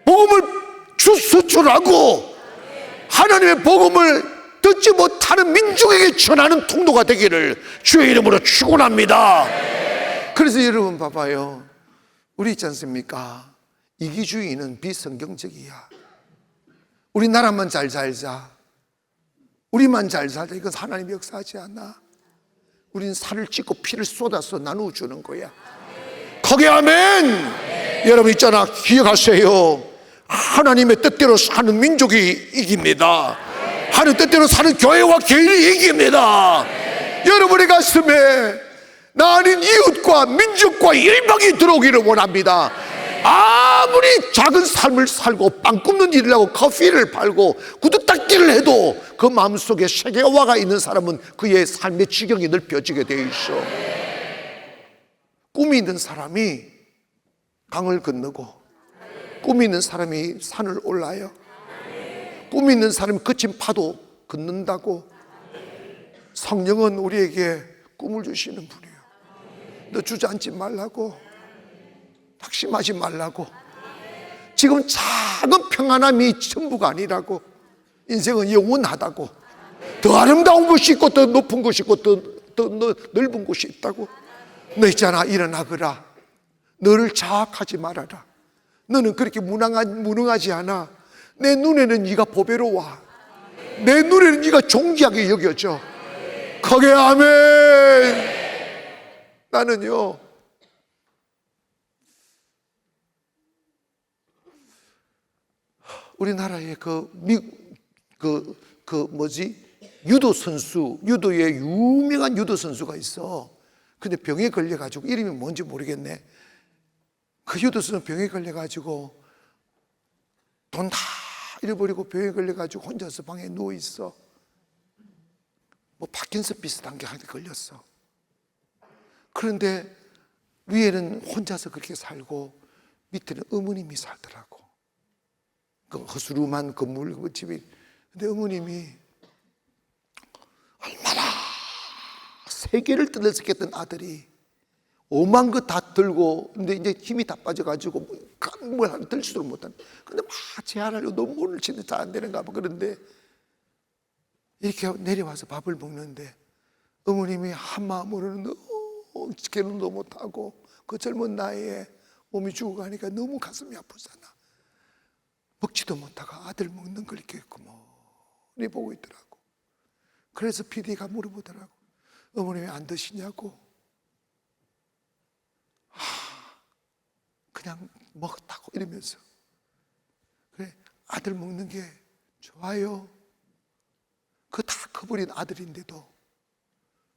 복음을 수출하고 하나님의 복음을 듣지 못하는 민족에게 전하는 통로가 되기를 주의 이름으로 축원합니다. 그래서 여러분 봐봐요, 우리 있지 않습니까? 이기주의는 비성경적이야. 우리나라만 잘 살자, 우리만 잘 살자, 이건 하나님이 역사하지 않아. 우린 살을 찢고 피를 쏟아서 나누어 주는 거야. 거기 아멘. 여러분 있잖아, 기억하세요. 하나님의 뜻대로 사는 민족이 이깁니다. 하나님 뜻대로 사는 교회와 개인이 이깁니다. 여러분의 가슴에 나 아닌 이웃과 민족과 일방이 들어오기를 원합니다. 아무리 작은 삶을 살고 빵 굽는 일을 하고 커피를 팔고 구두 닦기를 해도 그 마음속에 세계화가 있는 사람은 그의 삶의 지경이 넓혀지게 되어 있어. 꿈이 있는 사람이 강을 건너고, 꿈이 있는 사람이 산을 올라요. 꿈이 있는 사람이 거친 파도 걷는다고. 성령은 우리에게 꿈을 주시는 분이에요. 너 주저앉지 말라고, 낙심하지 말라고. 지금 작은 평안함이 전부가 아니라고. 인생은 영원하다고. 더 아름다운 곳이 있고 더 높은 곳이 있고 더 넓은 곳이 있다고. 너 있잖아, 일어나거라. 너를 자학하지 말아라. 너는 그렇게 무능하지 않아. 내 눈에는 네가 보배로워. 내 눈에는 네가 존귀하게 여겨져. 거기에 아멘. 나는요, 우리나라에 유도 선수, 유도의 유명한 유도 선수가 있어. 근데 병에 걸려가지고 이름이 뭔지 모르겠네. 그 유도 선수 병에 걸려가지고 돈 다 잃어버리고 병에 걸려가지고 혼자서 방에 누워 있어. 뭐 파킨슨 비슷한 게 걸렸어. 그런데 위에는 혼자서 그렇게 살고 밑에는 어머님이 살더라고. 그 허스름한 건물 그 집이. 근데 어머님이 얼마나 세계를 떠들썩했던 아들이 오만 거 다 들고, 근데 이제 힘이 다 빠져가지고 뭘 하나 들지도 못하는. 근데 막 제안하려고 너무 오늘 진짜 잘 안 되는가 봐. 그런데 이렇게 내려와서 밥을 먹는데 어머님이 한 마음으로는 너무 결혼도 못하고 그 젊은 나이에 몸이 죽어가니까 너무 가슴이 아프잖아. 먹지도 못하고 아들 먹는 걸 이렇게 고만히 보고 있더라고. 그래서 PD가 물어보더라고. 어머님이 안 드시냐고. 그냥 먹었다고 이러면서. 그래, 아들 먹는 게 좋아요. 그 다 커버린 아들인데도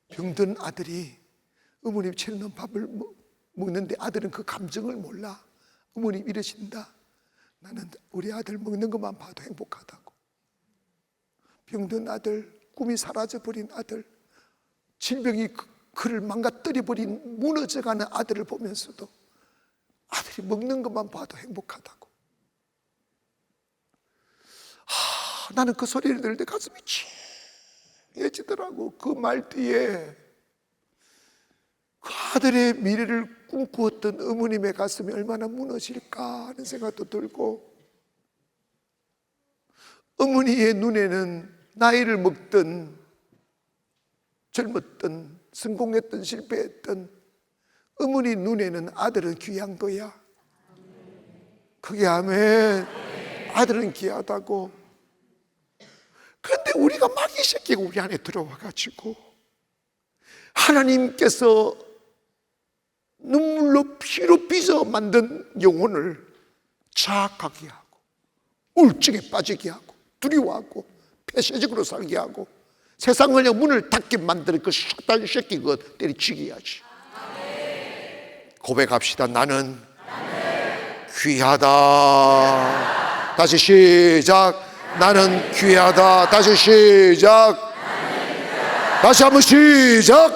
병든 아들이 어머님 차려놓은 밥을 먹는데 아들은 그 감정을 몰라. 어머님 이러신다. 나는 우리 아들 먹는 것만 봐도 행복하다고. 병든 아들, 꿈이 사라져버린 아들, 질병이 그를 망가뜨려버린 무너져가는 아들을 보면서도 아들이 먹는 것만 봐도 행복하다고. 나는 그 소리를 들을 때 가슴이 찡해지더라고. 그 말 뒤에 그 아들의 미래를 꿈꾸었던 어머님의 가슴이 얼마나 무너질까 하는 생각도 들고, 어머니의 눈에는 나이를 먹든 젊었든 성공했든 실패했든 어머니 눈에는 아들은 귀한 거야. 그게 아멘. 아들은 귀하다고. 그런데 우리가 마귀 새끼가 우리 안에 들어와가지고 하나님께서 눈물로 피로 빚어 만든 영혼을 자학하게 하고 우울증에 빠지게 하고 두려워하고 폐쇄적으로 살게 하고 세상 그냥 문을 닫게 만드는 그 식단 새끼 그거 때리치게 하지. 고백합시다. 나는 귀하다. 다시 시작. 나는 귀하다. 다시 시작. 다시 한번 시작.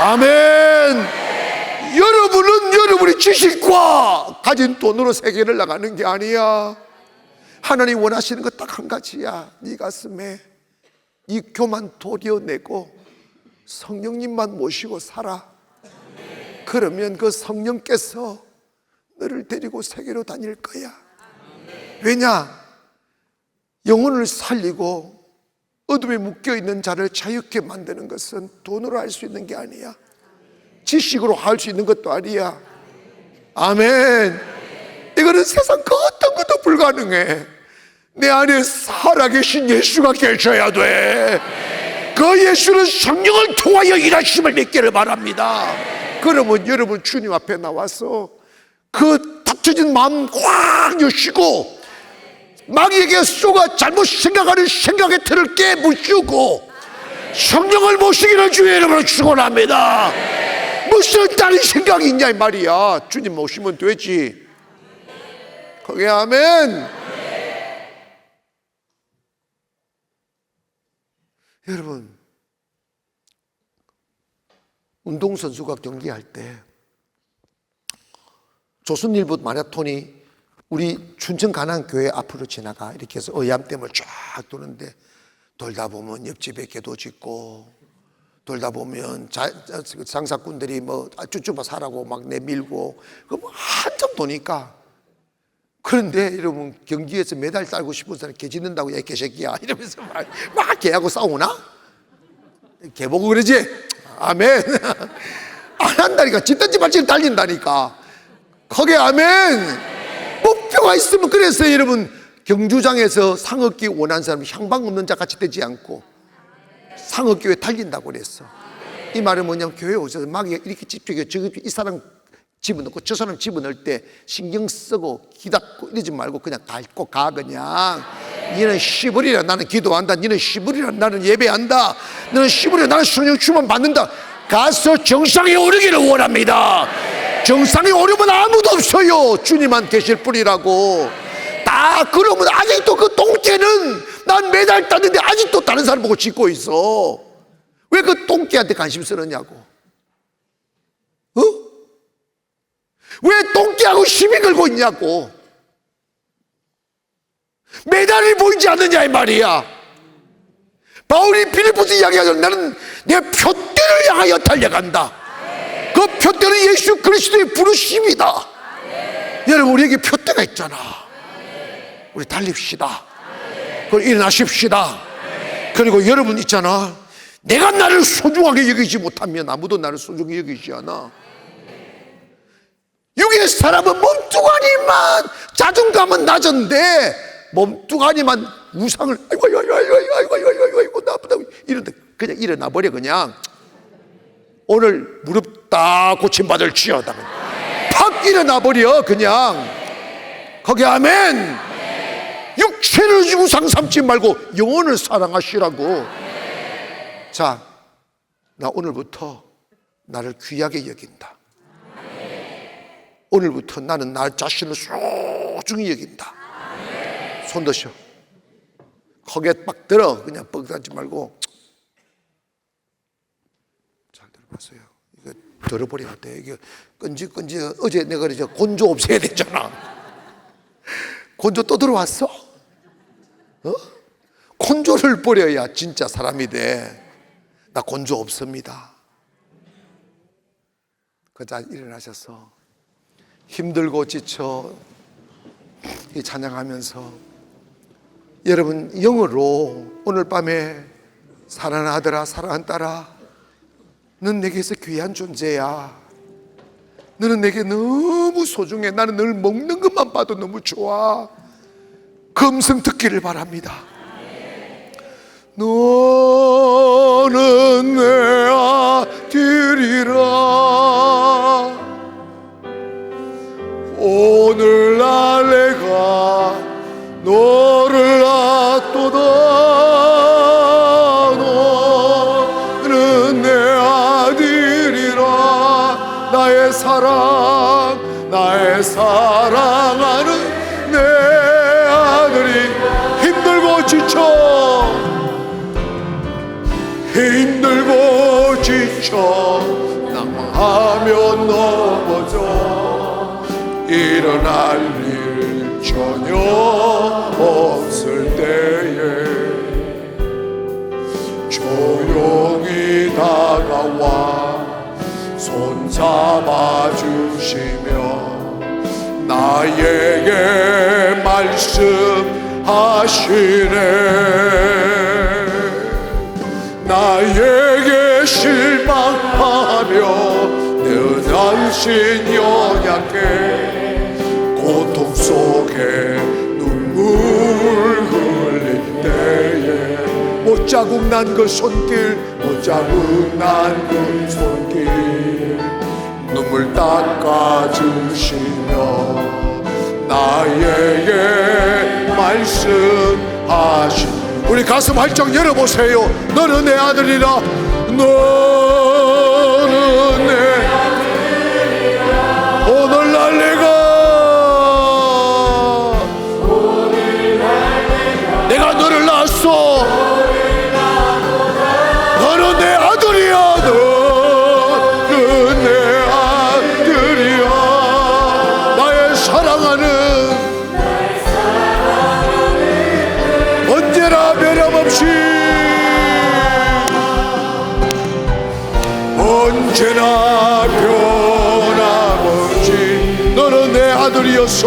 아멘. 여러분은 여러분의 지식과 가진 돈으로 세계를 나가는 게 아니야. 하나님 원하시는 거 딱 한 가지야. 네 가슴에 이 교만 도려내고 성령님만 모시고 살아. 그러면 그 성령께서 너를 데리고 세계로 다닐 거야. 왜냐? 영혼을 살리고 어둠에 묶여있는 자를 자유케 만드는 것은 돈으로 할 수 있는 게 아니야. 지식으로 할 수 있는 것도 아니야. 아멘. 이거는 세상 그 어떤 것도 불가능해. 내 안에 살아계신 예수가 계셔야 돼. 그 예수는 성령을 통하여 일하심을 믿기를 바랍니다. 그러면 여러분 주님 앞에 나와서 그 닫혀진 마음 확 여시고 마귀에게 쏘가 잘못 생각하는 생각의 틀을 깨부수고 성령을 모시기를 주의 이름으로 축원합니다. 무슨 다른 생각이 있냐 이 말이야. 주님 모시면 되지. 거기 아멘. 여러분, 운동선수가 경기할 때 조선일보 마라톤이 우리 춘천 가난교회 앞으로 지나가 이렇게 해서 의암댐을 쫙 도는데 돌다 보면 옆집에 개도 짖고 돌다 보면 장사꾼들이 뭐 쭈쭈바 사라고 막 내밀고 그 뭐 한참 도니까. 그런데 여러분 경기에서 메달 따고 싶은 사람 개 짖는다고 야 이 개새끼야 이러면서 막 개하고 싸우나? 개 보고 그러지? 아멘. 안 한다니까. 짖든지 말든지 달린다니까. 거기에 아멘. 목표가 있으면. 그래서 여러분 경주장에서 상 얻기 원하는 사람은 향방 없는 자 같이 되지 않고 상 얻기 위해 달린다고 그랬어. 이 말은 뭐냐면 교회에 오셔서 마귀가 이렇게 집중해 이 사람 집어넣고 저 사람 집어넣을 때 신경 쓰고 기다고 이러지 말고 그냥 닳고 가. 그냥 니는 시부리라 나는 기도한다. 니는 시부리라 나는 예배한다. 너는 시부리라 나는 성령 충만 받는다. 가서 정상에 오르기를 원합니다. 정상에 오르면 아무도 없어요. 주님만 계실 뿐이라고. 다 그러면 아직도 그 똥개는 난 메달 땄는데 아직도 다른 사람 보고 짖고 있어. 왜 그 똥개한테 관심 쓰느냐고. 왜 똥개하고 시비 걸고 있냐고. 메달이 보이지 않느냐 이 말이야. 바울이 빌립보서 이야기하죠. 나는 내 표대를 향하여 달려간다. 그 표대는 예수 그리스도의 부르심이다. 여러분, 우리에게 표대가 있잖아. 우리 달립시다. 그리고 일어나십시다. 그리고 여러분 있잖아, 내가 나를 소중하게 여기지 못하면 아무도 나를 소중히 여기지 않아. 육의 사람은 몸뚱아리만 자존감은 낮은데 몸뚱아리만 우상을 아이고 나쁘다 이런데 그냥 일어나 버려. 그냥 오늘 무릎 딱 고침받을 지어다 팍 일어나 버려. 그냥 거기 아멘. 육체를 우상 삼지 말고 영혼을 사랑하시라고. 자, 나 오늘부터 나를 귀하게 여긴다. 오늘부터 나는 나 자신을 소중히 여긴다. 손 드셔. 거기에 빡 들어. 그냥 뻑하지 말고. 잘 들어보세요. 이거 들어버려야 돼. 이게 끈질끈질. 어제 내가 이제 곤조 없애야 되잖아. 곤조 또 들어왔어? 곤조를 버려야 진짜 사람이 돼. 나 곤조 없습니다. 그 자 일어나셔서 힘들고 지쳐 이 찬양하면서 여러분 영어로 오늘 밤에 사랑하는 아들아, 사랑하는 딸아, 넌 내게서 귀한 존재야. 너는 내게 너무 소중해. 나는 늘 먹는 것만 봐도 너무 좋아. 그 음성 듣기를 바랍니다. 너는 내 아들이라. 오늘날 내가 너를 낳도다. 너는 내 아들이라. 나의 사랑, 나의 사랑하는 내 아들이. 힘들고 지쳐 낭망하며 넘어져 일어날 일 전혀 없을 때에 조용히 다가와 손 잡아주시며 나에게 말씀하시네. 나에게 실망하며 느닷신 연약해 고통 속에 눈물 흘릴 때에 못자국 난 그 손길, 못자국 난 그 손길 눈물 닦아주시며 나에게 말씀하시며. 우리 가슴 활짝 열어보세요. 너는 내 아들이라. 너는 내 아들이라. 오늘날 내가 너를 낳았어. 너는 내 아들이야. 너는 내 아들이야. 나의 사랑하는 언제나 변함없이 언제나 변함없이 너는 내 아들이었어.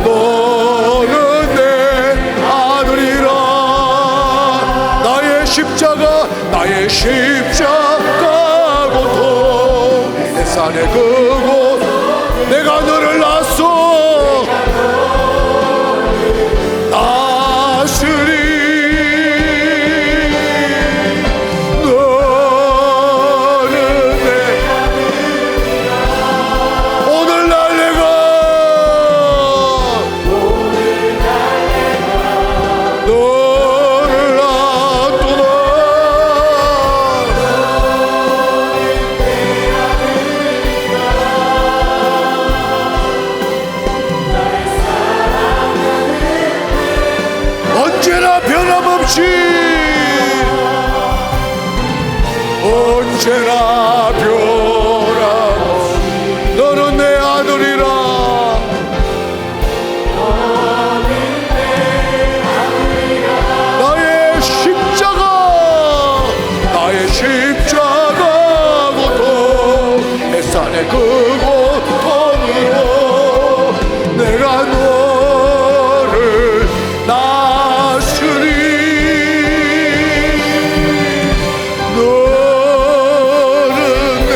너는 내 아들이라. 나의 십자가 고통 내 산의 그곳 내가 너를 낳았어. 다스리 너는 내 오늘날 내가 너를 놔두다. 언제나 변함없이 언제나 변함없이 너는 내 아들이라. 나의 십자가 고통 그 고통으로 내가 너를 다스리. 너는 내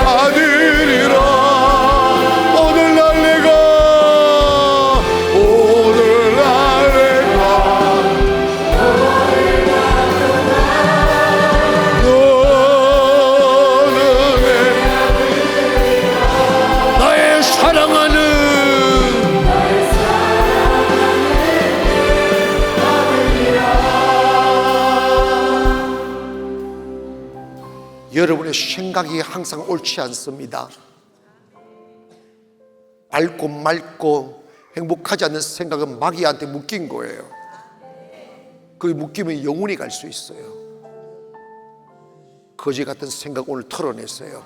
아들이라. 오늘날 내가 여러분의 생각이 항상 옳지 않습니다. 밝고 맑고 행복하지 않는 생각은 마귀한테 묶인 거예요. 그 묶이면 영원히 갈 수 있어요. 거지 같은 생각 오늘 털어내세요.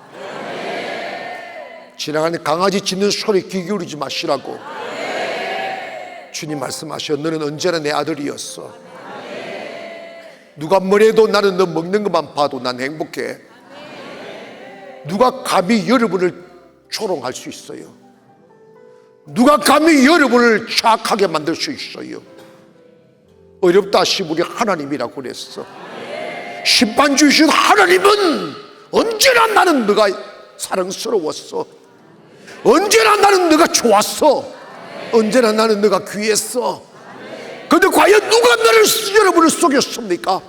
지나가는 강아지 짖는 소리 귀 기울이지 마시라고. 주님 말씀하셔. 너는 언제나 내 아들이었어. 누가 뭐래도 나는 너 먹는 것만 봐도 난 행복해. 누가 감히 여러분을 조롱할 수 있어요? 누가 감히 여러분을 착하게 만들 수 있어요? 어렵다 하시 우리 하나님이라고 그랬어. 심판 주신 하나님은 언제나 나는 너가 사랑스러웠어. 언제나 나는 너가 좋았어. 언제나 나는 너가 귀했어. 그런데 과연 누가 여러분을 속였습니까?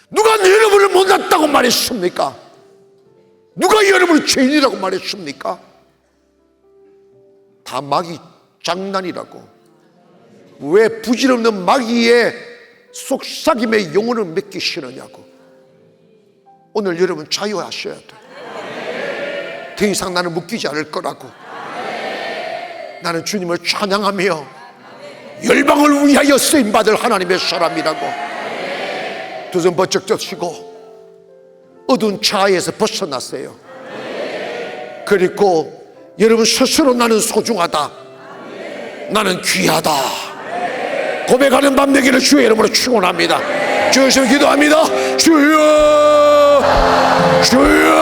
누가 여러분을 못났다고 말했습니까? 누가 여러분을 죄인이라고 말했습니까? 다 마귀 장난이라고. 왜 부질없는 마귀의 속삭임에 영혼을 맡기시느냐고. 오늘 여러분 자유하셔야 돼. 더 이상 나는 묶이지 않을 거라고. 나는 주님을 찬양하며 열방을 위하여 쓰임받을 하나님의 사람이라고. 두 손 번쩍 펴시고 어두운 차에서 벗어났어요. 그리고 여러분 스스로 나는 소중하다, 나는 귀하다 고백하는 밤 되기를 주의 이름으로 축원합니다. 주여 기도합니다. 주여 주여